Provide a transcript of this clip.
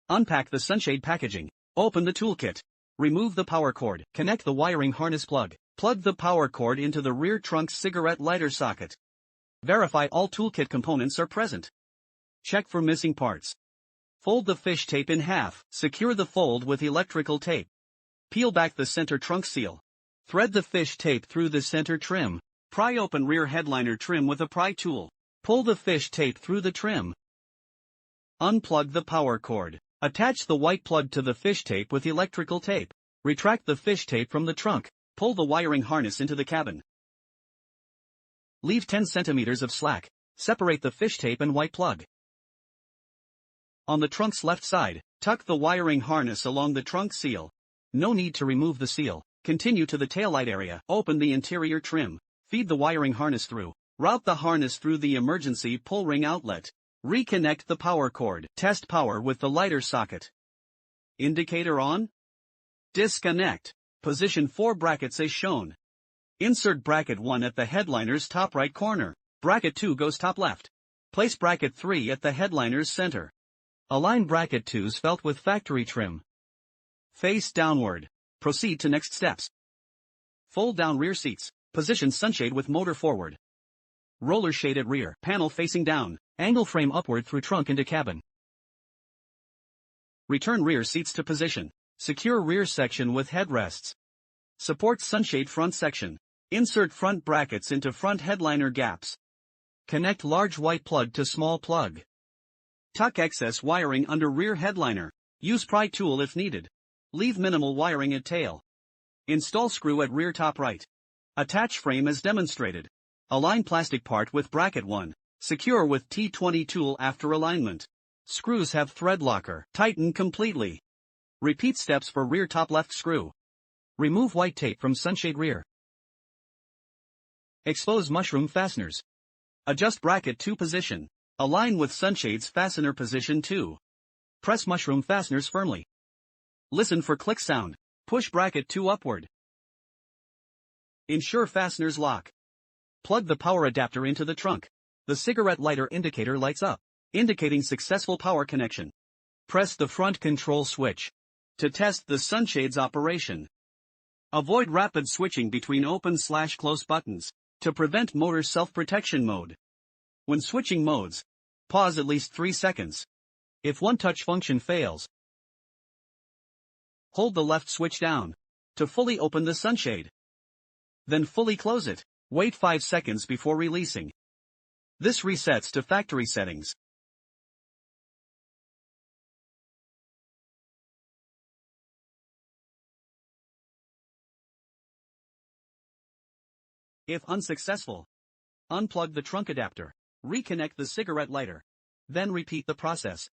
Unpack the Sunshade packaging. Open the toolkit. Remove the power cord. Connect the wiring harness plug. Plug the power cord into the rear trunk's cigarette lighter socket. Verify all toolkit components are present. Check for missing parts. Fold the fish tape in half. Secure the fold with electrical tape. Peel back the center trunk seal. Thread the fish tape through the center trim. Pry open rear headliner trim with a pry tool. Pull the fish tape through the trim. Unplug the power cord. Attach the white plug to the fish tape with electrical tape. Retract the fish tape from the trunk. Pull the wiring harness into the cabin. Leave 10 centimeters of slack. Separate the fish tape and white plug. On the trunk's left side, tuck the wiring harness along the trunk seal. No need to remove the seal. Continue to the taillight area. Open the interior trim. Feed the wiring harness through. Route the harness through the emergency pull ring outlet. Reconnect the power cord. Test power with the lighter socket. Indicator on. Disconnect. Position 4 brackets as shown. Insert bracket 1 at the headliner's top right corner. Bracket 2 goes top left. Place bracket 3 at the headliner's center. Align bracket 2's felt with factory trim. Face downward. Proceed to next steps. Fold down rear seats. Position sunshade with motor forward. Roller shaded rear panel facing down. Angle frame upward through trunk into cabin. Return rear seats to position. Secure rear section with headrests. Support sunshade front section. Insert front brackets into front headliner gaps. Connect large white plug to small plug. Tuck excess wiring under rear headliner. Use pry tool if needed. Leave minimal wiring at tail. Install screw at rear top right. Attach frame as demonstrated. Align plastic part with bracket 1. Secure with T20 tool after alignment. Screws have thread locker. Tighten completely. Repeat steps for rear top left screw. Remove white tape from sunshade rear. Expose mushroom fasteners. Adjust bracket 2 position. Align with sunshade's fastener position 2. Press mushroom fasteners firmly. Listen for click sound. Push bracket 2 upward. Ensure fasteners lock. Plug the power adapter into the trunk. The cigarette lighter indicator lights up, indicating successful power connection. Press the front control switch to test the sunshade's operation. Avoid rapid switching between open/close buttons to prevent motor self-protection mode. When switching modes, pause at least 3 seconds. If one touch function fails, hold the left switch down to fully open the sunshade. Then fully close it. Wait 5 seconds before releasing. This resets to factory settings. If unsuccessful, unplug the trunk adapter. Reconnect the cigarette lighter. Then repeat the process.